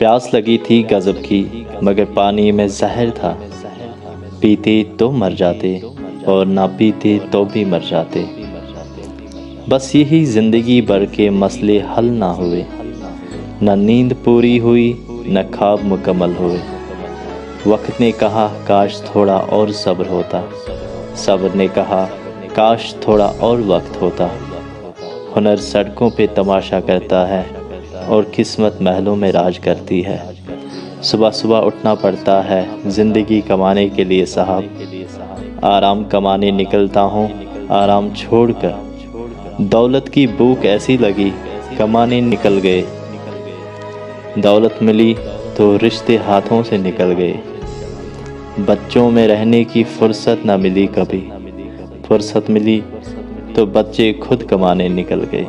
پیاس لگی تھی غضب کی مگر پانی میں زہر تھا، پیتے تو مر جاتے اور نہ پیتے تو بھی مر جاتے۔ بس یہی زندگی بھر کے مسئلے حل نہ ہوئے، نہ نیند پوری ہوئی نہ خواب مکمل ہوئے۔ وقت نے کہا کاش تھوڑا اور صبر ہوتا، صبر نے کہا کاش تھوڑا اور وقت ہوتا۔ ہنر سڑکوں پہ تماشا کرتا ہے اور قسمت محلوں میں راج کرتی ہے۔ صبح صبح اٹھنا پڑتا ہے زندگی کمانے کے لیے صاحب، آرام کمانے نکلتا ہوں آرام چھوڑ کر۔ دولت کی بھوک ایسی لگی کمانے نکل گئے، دولت ملی تو رشتے ہاتھوں سے نکل گئے۔ بچوں میں رہنے کی فرصت نہ ملی کبھی، فرصت ملی تو بچے خود کمانے نکل گئے۔